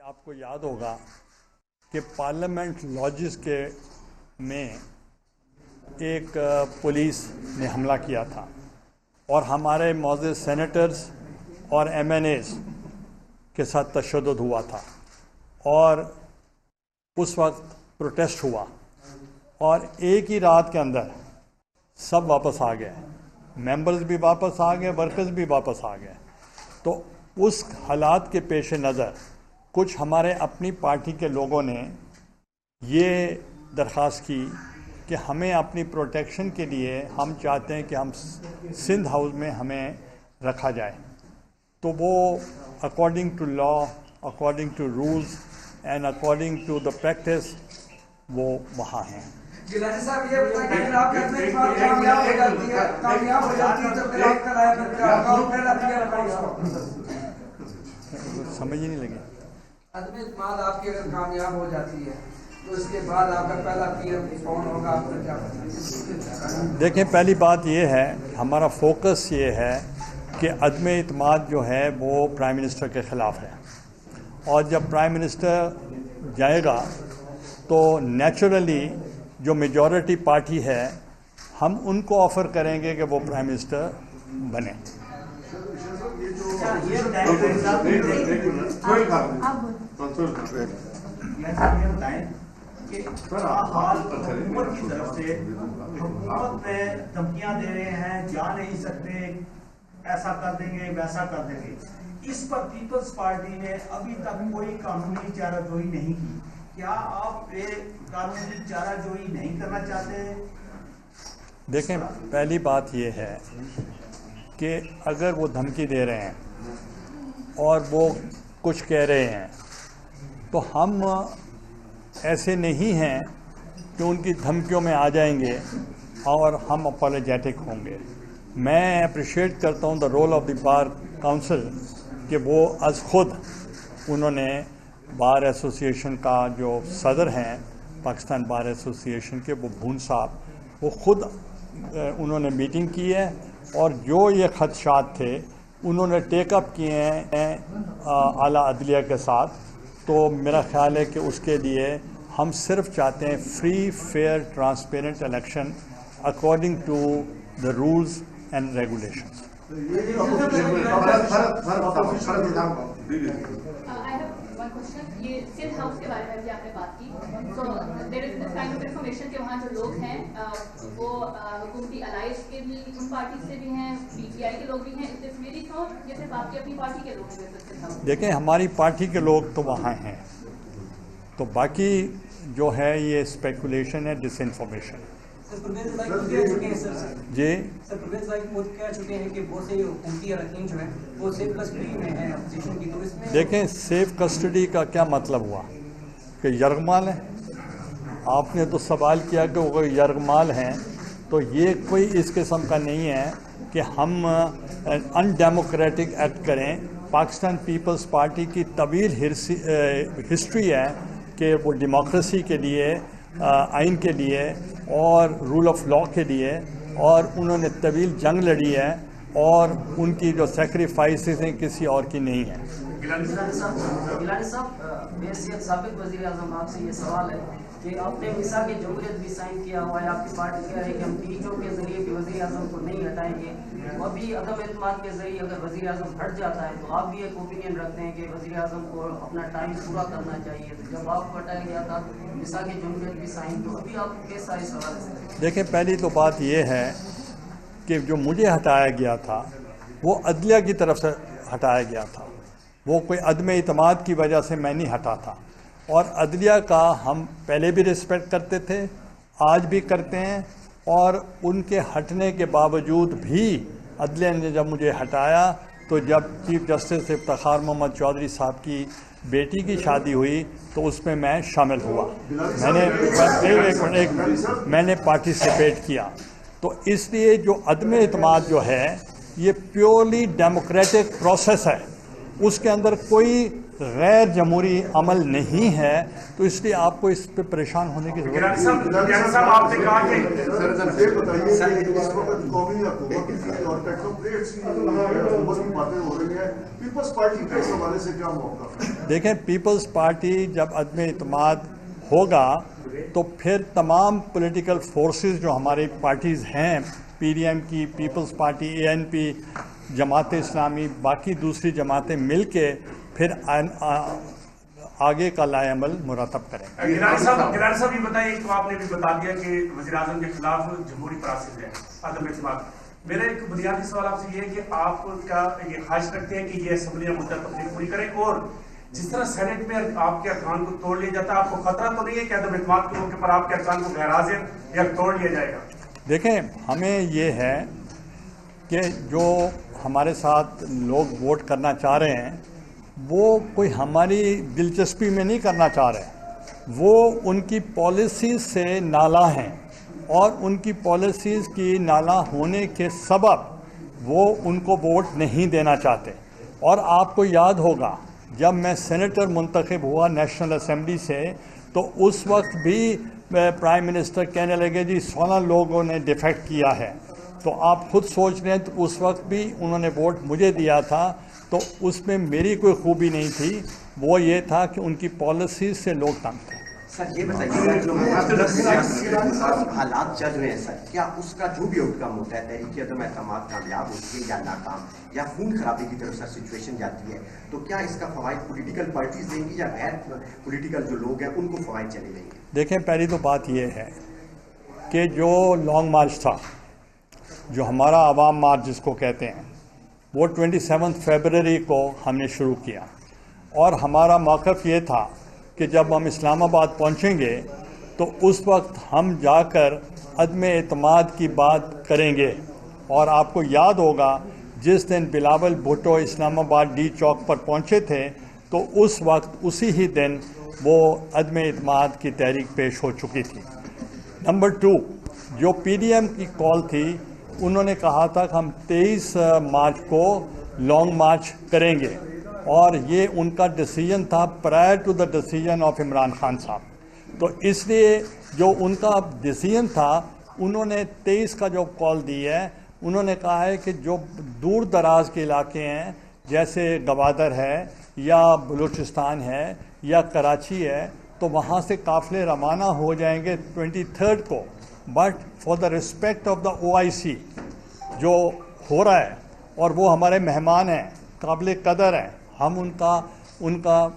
آپ کو یاد ہوگا کہ پارلیمنٹ لاجز کے میں ایک پولیس نے حملہ کیا تھا اور ہمارے معزز سینیٹرز اور ایم این ایز کے ساتھ تشدد ہوا تھا اور اس وقت پروٹیسٹ ہوا اور ایک ہی رات کے اندر سب واپس آ گئے، ممبرز بھی واپس آ گئے، ورکرز بھی واپس آ گئے۔ تو اس حالات کے پیش نظر کچھ ہمارے اپنی پارٹی کے لوگوں نے یہ درخواست کی کہ ہمیں اپنی پروٹیکشن کے لیے ہم چاہتے ہیں کہ ہم سندھ ہاؤس میں ہمیں رکھا جائے، تو وہ according to law, according to rules and according to the practice وہ وہاں ہیں۔ گیلانی صاحب یہ بتائیں کہ آپ کہتے ہیں کہ کامیاب ہو جاتی ہے تو پھر آپ کا سمجھ ہی نہیں لگی۔ عدم اعتماد آپ کی اگر کامیاب ہو جاتی ہے تو اس کے بعد آپ کا پہلا پی ایم کون ہوگا، آپ کو کیا بتائیں؟ دیکھیں، پہلی بات یہ ہے کہ ہمارا فوکس یہ ہے کہ عدم اعتماد جو ہے وہ پرائم منسٹر کے خلاف ہے، اور جب پرائم منسٹر جائے گا تو نیچرلی جو میجورٹی پارٹی ہے ہم ان کو آفر کریں گے کہ وہ پرائم منسٹر بنے۔ حکومت کی طرف سے حکومت میں دھمکیاں دے رہے ہیں، جا نہیں سکتے، ایسا کر دیں گے، ویسا کر دیں گے، اس پر پیپلز پارٹی نے ابھی تک کوئی قانونی چارہ جوئی نہیں کی۔ کیا آپ قانونی چارہ جوئی نہیں کرنا چاہتے؟ دیکھیں، پہلی بات یہ ہے کہ اگر وہ دھمکی دے رہے ہیں اور وہ کچھ کہہ رہے ہیں تو ہم ایسے نہیں ہیں کہ ان کی دھمکیوں میں آ جائیں گے اور ہم اپالوجیٹک ہوں گے۔ میں اپریشیٹ کرتا ہوں the role of the bar council کہ وہ از خود انہوں نے بار ایسوسیشن کا جو صدر ہیں پاکستان بار ایسوسیشن کے، وہ بھون صاحب، وہ خود انہوں نے میٹنگ کی ہے اور جو یہ خدشات تھے انہوں نے ٹیک اپ کیے ہیں اعلیٰ عدلیہ کے ساتھ۔ تو میرا خیال ہے کہ اس کے لیے ہم صرف چاہتے ہیں free, fair, transparent election according to the rules and regulations. یہ سندھ ہاؤس کے بارے میں بھی آپ نے بات کی، سو دیر از دس کائنڈ آف انفارمیشن کہ وہاں جو لوگ ہیں وہ حکومتی الائنس کے بھی ان پارٹی سے بھی ہیں، پی ٹی آئی کے لوگ بھی ہیں، اس سے میری سوچ یہ صرف آپ کی اپنی پارٹی کے لوگ ہیں؟ دیکھیں، ہماری پارٹی کے لوگ تو وہاں ہیں، تو باقی جو ہے یہ اسپیکولیشن ہے، ڈس انفارمیشن۔ جی سر، پرویز بھائی خود کہہ چکے ہیں کہ بہت سے حکومتی اراکین جو ہیں وہ سیف کسٹڈی میں ہیں اپوزیشن کی، تو اس میں دیکھیں، سیف کسٹڈی کا کیا مطلب ہوا کہ یرغمال ہیں؟ آپ نے تو سوال کیا کہ وہ یرغمال ہیں، تو یہ کوئی اس قسم کا نہیں ہے کہ ہم ان ڈیموکریٹک ایکٹ کریں۔ پاکستان پیپلز پارٹی کی طویل ہسٹری ہے کہ وہ ڈیموکریسی کے لیے، آئین کے لیے اور رول آف لا کے لیے، اور انہوں نے طویل جنگ لڑی ہے اور ان کی جو سیکریفائسز ہیں کسی اور کی نہیں ہیں۔ گیلانی صاحب، بحیثیت سابق وزیر اعظم آپ سے یہ سوال ہے کہ آپ نے میثاق جمہوریت بھی سائن کیا ہوا ہے، آپ کی پارٹی کہہ رہی ہے کہ ہم ٹیچوں کے ذریعے بھی وزیر اعظم کو نہیں ہٹائیں گے، اور بھی عدم اعتماد کے ذریعے اگر وزیر اعظم ہٹ جاتا ہے تو آپ بھی ایک اوپینین رکھتے ہیں کہ وزیر اعظم کو اپنا ٹائم پورا کرنا چاہیے، تو جب آپ کو ہٹایا گیا تھا میثاق جمہوریت بھی سائن، تو ابھی آپ کو کیسا اس حوالے سے؟ دیکھیں، پہلی تو بات یہ ہے کہ جو مجھے ہٹایا گیا تھا وہ عدلیہ کی طرف سے ہٹایا گیا تھا، وہ کوئی عدم اعتماد کی وجہ سے میں نہیں ہٹا تھا، اور عدلیہ کا ہم پہلے بھی رسپیکٹ کرتے تھے، آج بھی کرتے ہیں، اور ان کے ہٹنے کے باوجود بھی عدلیہ نے جب مجھے ہٹایا تو جب چیف جسٹس افتخار محمد چودھری صاحب کی بیٹی کی شادی ہوئی تو اس میں شامل ہوا، میں نے پارٹیسپیٹ کیا۔ تو اس لیے جو عدم اعتماد جو ہے یہ پیورلی ڈیموکریٹک پروسیس ہے، اس کے اندر کوئی غیر جمہوری عمل نہیں ہے تو اس لیے آپ کو اس پہ پریشان ہونے کی ضرورت گیلانی صاحب آپ نے کہا کہ یہ بتائیے کہ اس وقت قومی حکومت کی اور ٹیکنوکریٹس کی حکومت کی باتیں ہو رہی ہیں، پیپلز پارٹی کا اس حوالے سے کیا موقف ہے؟ دیکھیں، پیپلز پارٹی جب عدم اعتماد ہوگا تو پھر تمام پولیٹیکل فورسز جو ہماری پارٹیز ہیں، پی ڈی ایم کی، پیپلز پارٹی، اے این پی، جماعت اسلامی، باقی دوسری جماعتیں مل کے پھر آگے کا لائے عمل مرتب کریں. گیلانی صاحب یہ بتائیے، تو آپ نے بھی بتا دیا کہ وزیر اعظم کے خلاف جمہوری پراسز ہے، عدم اعتماد. میرا ایک بنیادی سوال آپ سے یہ ہے کہ آپ کا یہ خواہش رکھتے ہیں کہ یہ اسمبلیاں مدت اپنی پوری کریں، اور جس طرح سینٹ میں آپ کے ارکان کو توڑ لیا جاتا ہے، آپ کو خطرہ تو نہیں ہے کہ عدم اعتماد کے موقع پر آپ کے ارکان کو غیر حاضر یا توڑ لیا جائے گا؟ دیکھیں، ہمیں یہ ہے کہ جو ہمارے ساتھ لوگ ووٹ کرنا چاہ رہے ہیں وہ کوئی ہماری دلچسپی میں نہیں کرنا چاہ رہے، وہ ان کی پالیسیز سے نالاں ہیں، اور ان کی پالیسیز کی نالاں ہونے کے سبب وہ ان کو ووٹ نہیں دینا چاہتے. اور آپ کو یاد ہوگا جب میں سینیٹر منتخب ہوا نیشنل اسمبلی سے تو اس وقت بھی پرائم منسٹر کہنے لگے جی 16 لوگوں نے ڈیفیکٹ کیا ہے. تو آپ خود سوچ رہے ہیں، تو اس وقت بھی انہوں نے ووٹ مجھے دیا تھا، تو اس میں میری کوئی خوبی نہیں تھی، وہ یہ تھا کہ ان کی پالیسیز سے لوگ تنگ تھے. سر یہ بتائیے جو حالات چل رہے ہیں سر، کیا اس کا جو بھی آؤٹ کم ہوتا ہے، تحریک عدم اعتماد کامیاب ہوتی ہے یا ناکام یا خون خرابی کی طرف سر سچویشن جاتی ہے، تو کیا اس کا فوائد پولیٹیکل پارٹیز دیں گی یا غیر پولیٹیکل جو لوگ ہیں ان کو فوائد چلے جائیں گے؟ دیکھیں، پہلی تو بات یہ ہے کہ جو لانگ مارچ تھا، جو ہمارا عوام مارچ جس کو کہتے ہیں، وہ 27 فیبرری کو ہم نے شروع کیا، اور ہمارا موقف یہ تھا کہ جب ہم اسلام آباد پہنچیں گے تو اس وقت ہم جا کر عدم اعتماد کی بات کریں گے. اور آپ کو یاد ہوگا جس دن بلاول بھٹو اسلام آباد ڈی چوک پر پہنچے تھے تو اس وقت اسی ہی دن وہ عدم اعتماد کی تحریک پیش ہو چکی تھی. نمبر 2، جو پی ڈی ایم کی کال تھی، انہوں نے کہا تھا کہ ہم 23 مارچ کو لانگ مارچ کریں گے، اور یہ ان کا ڈیسیجن تھا prior to the decision of Imran Khan صاحب. تو اس لیے جو ان کا ڈیسیجن تھا، انہوں نے 23 کا جو کال دی ہے، انہوں نے کہا ہے کہ جو دور دراز کے علاقے ہیں جیسے گوادر ہے یا بلوچستان ہے یا کراچی ہے، تو وہاں سے قافلے روانہ ہو جائیں گے 23 کو. But for the respect of the OIC جو ہو رہا ہے، اور وہ ہمارے مہمان ہیں، قابل قدر ہیں، ہم ان کا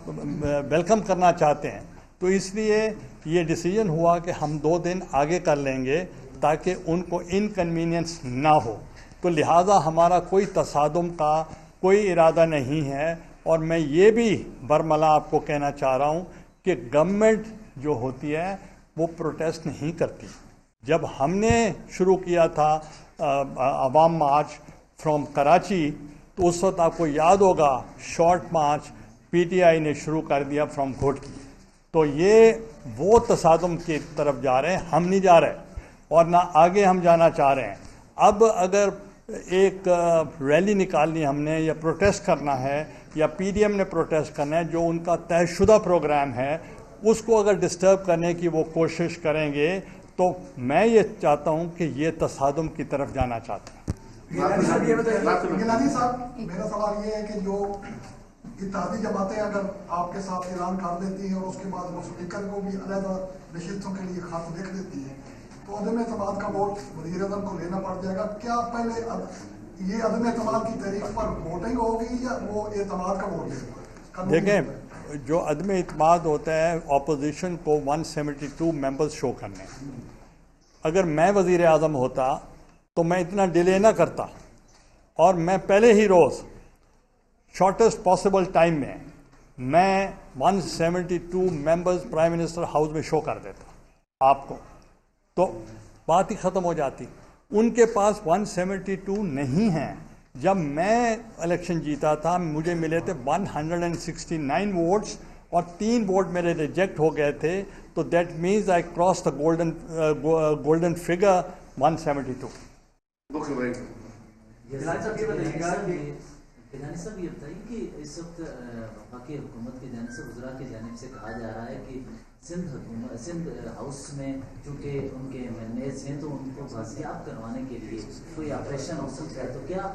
ویلکم کرنا چاہتے ہیں، تو اس لیے یہ ڈیسیجن ہوا کہ ہم 2 دن آگے کر لیں گے تاکہ ان کو انکنوینئنس نہ ہو. تو لہٰذا ہمارا کوئی تصادم کا کوئی ارادہ نہیں ہے. اور میں یہ بھی برملا آپ کو کہنا چاہ رہا ہوں کہ گورنمنٹ جو ہوتی ہے وہ پروٹیسٹ نہیں کرتی. جب ہم نے شروع کیا تھا عوام مارچ فرام کراچی، تو اس وقت آپ کو یاد ہوگا short March P T I نے شروع کر دیا فرام گھوٹکی. تو یہ وہ تصادم کی طرف جا رہے ہیں، ہم نہیں جا رہے، اور نہ آگے ہم جانا چاہ رہے ہیں. اب اگر ایک ریلی نکالنی ہم نے یا پروٹیسٹ کرنا ہے یا پی ڈی ایم نے پروٹیسٹ کرنا ہے، جو ان کا طے شدہ پروگرام ہے، اس کو اگر ڈسٹرب کرنے کی وہ کوشش کریں گے تو میں یہ چاہتا ہوں کہ یہ تصادم کی طرف جانا چاہتے ہیں. گیلانی صاحب، میرا سوال یہ ہے کہ جو اتحادی جماعتیں اگر آپ کے ساتھ اعلان کر دیتی ہیں اور اس کے بعد وہ اسپیکر کو بھی علیحدہ نشستوں کے لیے خط لکھ دیتی ہیں، تو عدم اعتماد کا ووٹ وزیر اعظم کو لینا پڑ جائے گا. کیا پہلے یہ عدم اعتماد کی تحریک پر ووٹنگ ہوگی یا وہ اعتماد کا ووٹ لے گا؟ دیکھیں، جو عدم اعتماد ہوتا ہے اپوزیشن کو 172 ممبرز شو کرنے. اگر میں وزیر اعظم ہوتا تو میں اتنا ڈیلے نہ کرتا، اور میں پہلے ہی روز شارٹیسٹ پاسبل ٹائم میں 172 ممبرز پرائم منسٹر ہاؤس میں شو کر دیتا آپ کو، تو بات ہی ختم ہو جاتی. ان کے پاس 172 نہیں ہیں. جب میں الیکشن جیتا تھا مجھے ملے تھے 169 ووٹس، اور 3 ووٹ میرے ریجیکٹ ہو گئے تھے. تو that means I cross the golden figure 172. Gilani صاحب یہ بتائیے کہ اس وقت وفاقی حکومت کی جانب سے وزراء کی جانب سے کہا جا رہا ہے کہ سندھ ہاؤس میں چونکہ ان کے ایم این ایز ہیں تو ان کو بازیاب کروانے کے لیے کوئی آپریشن ہو سکتا ہے، تو کیا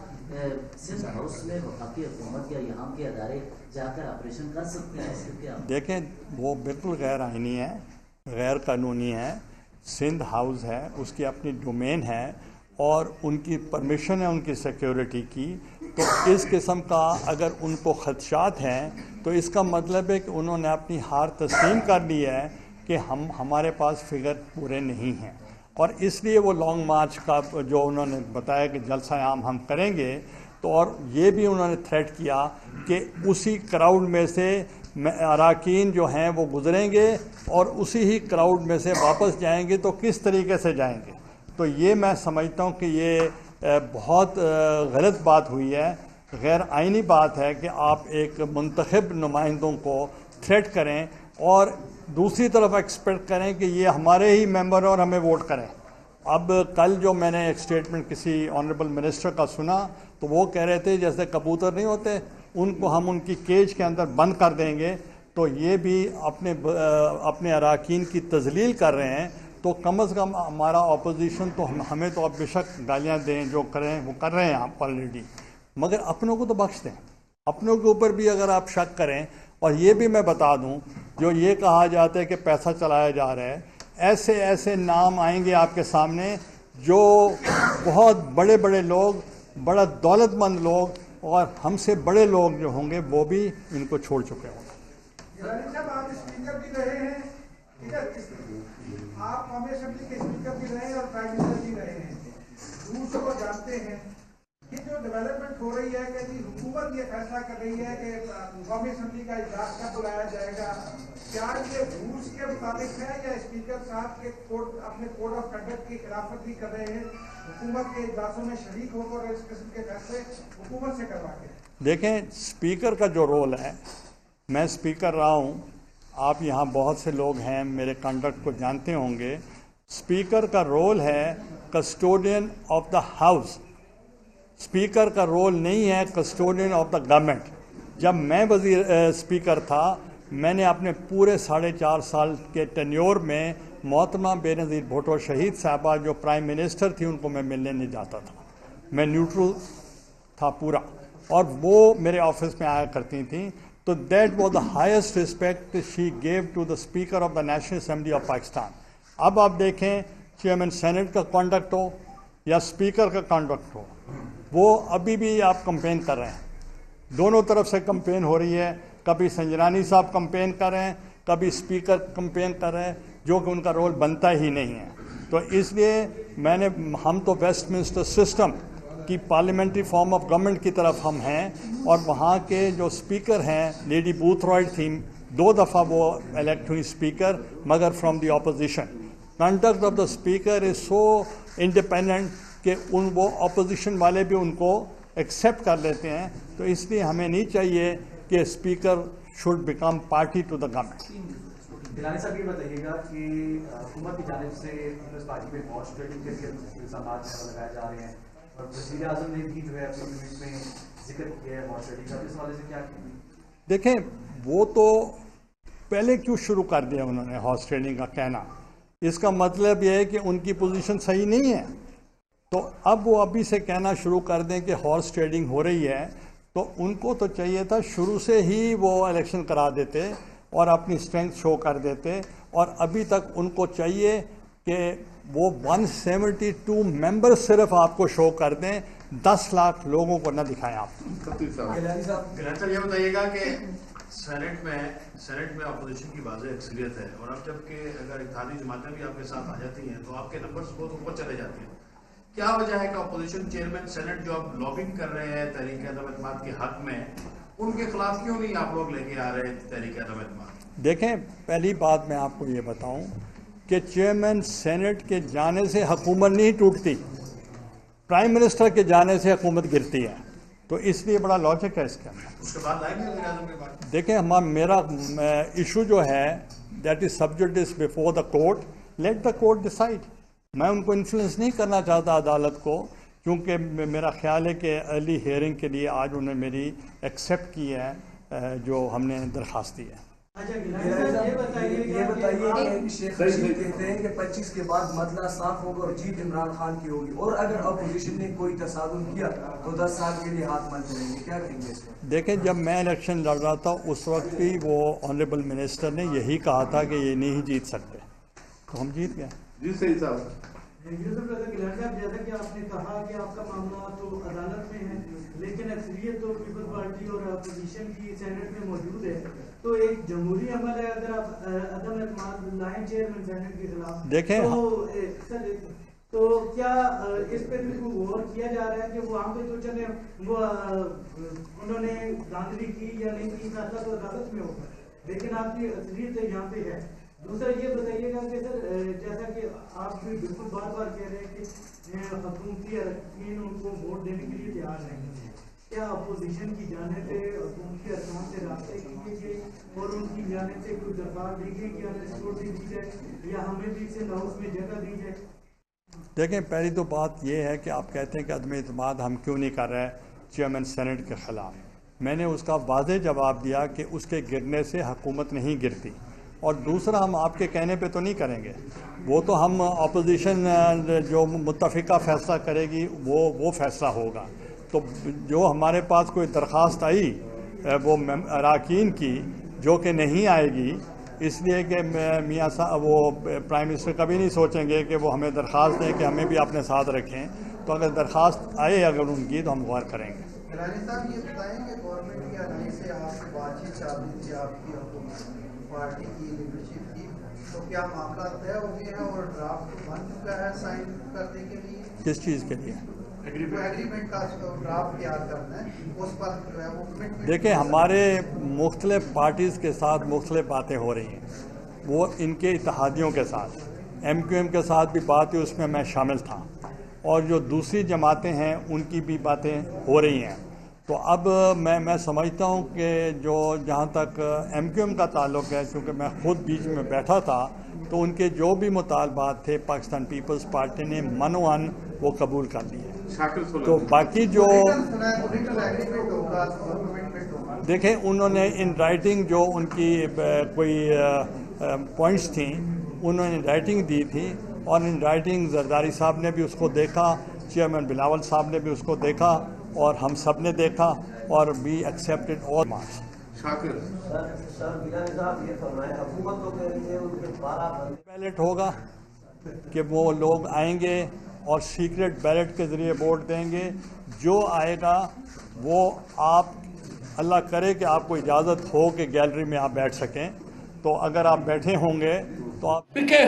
سندھ ہاؤس میں وفاقی حکومت یا یہاں کے ادارے جا کر آپریشن کر سکتے ہیں؟ اس کیا دیکھیں وہ بالکل غیر آئینی ہے، غیر قانونی ہے. سندھ ہاؤس ہے، اس کی اپنی ڈومین ہے اور ان کی پرمیشن ہے ان کی سیکیورٹی کی. تو اس قسم کا اگر ان کو خدشات ہیں تو اس کا مطلب ہے کہ انہوں نے اپنی ہار تسلیم کر لی ہے کہ ہمارے پاس فگر پورے نہیں ہیں، اور اس لیے وہ لانگ مارچ کا جو انہوں نے بتایا کہ جلسہ عام ہم کریں گے. تو اور یہ بھی انہوں نے تھریٹ کیا کہ اسی کراؤڈ میں سے اراکین جو ہیں وہ گزریں گے اور اسی ہی کراؤڈ میں سے واپس جائیں گے. تو کس طریقے سے جائیں گے؟ تو یہ میں سمجھتا ہوں کہ یہ بہت غلط بات ہوئی ہے، غیر آئینی بات ہے کہ آپ ایک منتخب نمائندوں کو تھریٹ کریں اور دوسری طرف ایکسپیکٹ کریں کہ یہ ہمارے ہی ممبر اور ہمیں ووٹ کریں. اب کل جو میں نے ایک اسٹیٹمنٹ کسی آنریبل منسٹر کا سنا تو وہ کہہ رہے تھے جیسے کبوتر نہیں ہوتے ان کو ہم ان کی کیج کے اندر بند کر دیں گے. تو یہ بھی اپنے اراکین کی تذلیل کر رہے ہیں. تو کم از کم ہمارا اپوزیشن تو ہمیں تو اب بے شک گالیاں دیں، جو کریں وہ کر رہے ہیں آپ آلریڈی، مگر اپنوں کو تو بخش دیں. اپنوں کے اوپر بھی اگر آپ شک کریں. اور یہ بھی میں بتا دوں جو یہ کہا جاتا ہے کہ پیسہ چلایا جا رہا ہے، ایسے ایسے نام آئیں گے آپ کے سامنے جو بہت بڑے بڑے لوگ، بڑا دولت مند لوگ اور ہم سے بڑے لوگ جو ہوں گے وہ بھی ان کو چھوڑ چکے ہوں گے. آپ اسپیکر بھی رہے ہیں، آپ قومی اسمبلی کے اسپیکر بھی رہے ہیں اور پرائم منسٹر بھی رہے ہیں، روس کو جانتے ہیں. یہ جو ڈیولپمنٹ ہو رہی ہے کہ جی حکومت یہ فیصلہ کر رہی ہے کہ قومی اسمبلی کا اجلاس کب بلایا جائے گا، کیا یہ روس کے مطابق ہے یا اسپیکر صاحب کے اپنے کوڈ آف کنڈکٹ کی خلافت بھی کر رہے ہیں، حکومت کے اجلاسوں میں شریک ہو کر اس قسم کے فیصلے حکومت سے کروا کے؟ دیکھیں اسپیکر کا جو رول ہے، میں اسپیکر رہا ہوں، آپ یہاں بہت سے لوگ ہیں میرے کنڈکٹ کو جانتے ہوں گے. اسپیکر کا رول ہے custodian of the house. Speaker کا رول نہیں ہے کسٹوڈین آف دا گورنمنٹ. جب میں اسپیکر تھا میں نے اپنے پورے 4.5 سال کے ٹینیور میں محترمہ بے نظیر بھٹو شہید صاحبہ جو پرائم منسٹر تھی ان کو میں ملنے نہیں جاتا تھا. میں نیوٹرل تھا پورا، اور وہ میرے آفس میں آیا کرتی تھیں. تو that was the highest respect she gave to the speaker of the national assembly of Pakistan. اب آپ دیکھیں چیئرمین سینٹ کا کانڈکٹ ہو یا اسپیکر کا کانڈکٹ ہو، وہ ابھی بھی آپ کمپین کر رہے ہیں. دونوں طرف سے کمپین ہو رہی ہے. کبھی سنجرانی صاحب کمپین کر رہے ہیں، کبھی اسپیکر کمپین کر رہے ہیں، جو کہ ان کا رول بنتا ہی نہیں ہے. تو اس لیے ہم تو ویسٹ منسٹر سسٹم کی پارلیمنٹری فارم آف گورنمنٹ کی طرف ہم ہیں، اور وہاں کے جو اسپیکر ہیں لیڈی بوتھ رائٹ تھیں، 2 دفعہ وہ الیکٹ ہوئی اسپیکر مگر from the opposition. Conduct of the speaker is so independent کہ وہ اپوزیشن والے بھی ان کو ایکسیپٹ کر لیتے ہیں. تو اس لیے ہمیں نہیں چاہیے کہ speaker should become party to the government. Gilani صاحب یہ بتائیے گا کہ حکومت کی جانب سے پیپلز پارٹی میں ہارس ٹریڈنگ کے الزامات لگائے جا رہے ہیں، اور وزیر اعظم نے بھی جو ہے اپنی ٹویٹ میں ذکر کیا ہے ہارس ٹریڈنگ کا. اس حوالے سے کیا کہیں؟ دیکھیں وہ تو پہلے کیوں شروع کر دیا انہوں نے ہارس ٹریڈنگ کا کہنا؟ اس کا مطلب یہ ہے کہ ان کی پوزیشن صحیح نہیں ہے. تو اب وہ ابھی سے کہنا شروع کر دیں کہ ہارس ٹریڈنگ ہو رہی ہے، تو ان کو تو چاہیے تھا شروع سے ہی وہ الیکشن کرا دیتے اور اپنی اسٹرینتھ شو کر دیتے. اور ابھی تک ان کو چاہیے کہ وہ 172 ممبر صرف آپ کو شو کر دیں، 10 لاکھ لوگوں کو نہ دکھائیں. آپ گیلانی صاحب یہ بتائیے گا کہ سینٹ میں اپوزیشن کی واضح اکثریت ہے، اور اب جب کہ اگر اتحادی جماعتیں بھی آپ کے ساتھ آ جاتی ہیں تو آپ کے نمبرز بہت اوپر چلے جاتے ہیں. کیا وجہ ہے کہ اپوزیشن چیئرمین سینٹ جو اب لابنگ کر رہے ہیں تحریک عدم اعتماد کے حق میں، ان کے خلاف کیوں نہیں آپ لوگ لے کے آ رہے تحریک عدم اعتماد؟ دیکھیں پہلی بات میں آپ کو یہ بتاؤں کہ چیئرمین سینٹ کے جانے سے حکومت نہیں ٹوٹتی، پرائم منسٹر کے جانے سے حکومت گرتی ہے. تو اس لیے بڑا لاجک ہے اس کے اندر. اس کے بعد لائیں گے وزیر اعظم کے بعد؟ دیکھیں میرا ایشو جو ہے that is subjects before the court, let the court decide. میں ان کو انفلوئنس نہیں کرنا چاہتا عدالت کو چونکہ میرا خیال ہے کہ ارلی ہیئرنگ کے لیے آج انہوں نے میری ایکسیپٹ کی ہے جو ہم نے درخواست دی ہے. یہ بتائیے کہ شیخ رشید کہتے ہیں کہ 25 کے بعد مسئلہ صاف ہوگا اور جیت عمران خان کی ہوگی، اور اگر اپوزیشن نے کوئی تصادم کیا تو 10 سال کے لیے ہاتھ مل کریں گے، کیا کہیں گے اس میں؟ دیکھیں، جب میں الیکشن لڑ رہا تھا اس وقت بھی وہ آنریبل منسٹر نے یہی کہا تھا کہ یہ نہیں جیت سکتے، تو ہم جیت گئے. جی صحیح صاحب. جیسا کہ آپ نے کہا کہ آپ کا معاملہ تو عدالت میں ہے، لیکن اکثریت تو پیپلز پارٹی اور اپوزیشن کی سینٹ میں موجود ہے، تو ایک جمہوری عمل ہے اگر آپ عدم اعتماد لائیں چیئرمین سینٹ کے خلاف، دیکھیں تو کیا اس پہ بھی غور کیا جا رہا ہے کہ وہ عام تو چلے وہ انہوں نے دھاندلی کی یا نہیں کی، فیصلہ تو عدالت میں ہوگا، لیکن آپ کی اکثریت یہاں پہ ہے. دوسرا یہ بتائیے گا کہ سر جیسا کہ آپ بھی بالکل بار بار کہہ رہے ہیں کہ حکومتی ارکان ان کو ووٹ دینے کے لیے تیار نہیں ہے، کیا اپوزیشن کی جانب سے حکومتی ارکان سے رابطے کیے گئے اور ان کی جانب سے کوئی درخواست دی گئی کہ انسپورٹ دی جائے یا ہمیں بھی سندھ ہاؤس میں جگہ دی جائے؟ دیکھیں، پہلی تو بات یہ ہے کہ آپ کہتے ہیں کہ عدم اعتماد ہم کیوں نہیں کر رہے چیئرمین سینٹ کے خلاف. میں نے اس کا واضح جواب دیا کہ اس کے گرنے سے حکومت نہیں گرتی، اور دوسرا ہم آپ کے کہنے پہ تو نہیں کریں گے، وہ تو ہم اپوزیشن جو متفقہ فیصلہ کرے گی وہ فیصلہ ہوگا. تو جو ہمارے پاس کوئی درخواست آئی وہ اراکین کی جو کہ نہیں آئے گی، اس لیے کہ میاں صاحب وہ پرائم منسٹر کبھی نہیں سوچیں گے کہ وہ ہمیں درخواست دیں کہ ہمیں بھی اپنے ساتھ رکھیں، تو اگر درخواست آئے اگر ان کی تو ہم غور کریں گے. گیلانی صاحب یہ بتائیں کہ گورنمنٹ کی آنے سے آپ سے بات چیت چل رہی تھی آپ کی پارٹی کی لیڈرشپ کی، تو کیا معاملہ طے ہو گیا ہے اور ڈرافٹ بن چکا ہے سائن کرنے کے لیے؟ کس چیز کے لیے؟ ایگریمنٹ کا ڈرافٹ تیار کرنا ہے، اس پر جو ہے وہ کمٹمنٹ. دیکھیں، ہمارے مختلف پارٹیز کے ساتھ مختلف باتیں ہو رہی ہیں، وہ ان کے اتحادیوں کے ساتھ ایم کیو ایم کے ساتھ بھی بات ہوئی، اس میں میں شامل تھا، اور جو دوسری جماعتیں ہیں ان کی بھی باتیں ہو رہی ہیں. تو اب میں سمجھتا ہوں کہ جہاں تک ایم کیو ایم کا تعلق ہے، چونکہ میں خود بیچ میں بیٹھا تھا، تو ان کے جو بھی مطالبات تھے پاکستان پیپلز پارٹی نے منوان وہ قبول کر لیے. تو باقی جو دیکھیں، انہوں نے ان رائٹنگ جو ان کی کوئی پوائنٹس تھیں انہوں نے رائٹنگ دی تھی، اور ان رائٹنگ زرداری صاحب نے بھی اس کو دیکھا، چیئرمین بلاول صاحب نے بھی اس کو دیکھا، اور ہم سب نے دیکھا، اور وی ایکسیپٹڈ آل مارکس. بیلٹ ہوگا کہ وہ لوگ آئیں گے اور سیکرٹ بیلٹ کے ذریعے ووٹ دیں گے. جو آئے گا وہ آپ، اللہ کرے کہ آپ کو اجازت ہو کہ گیلری میں آپ بیٹھ سکیں، تو اگر آپ بیٹھے ہوں گے تو آپ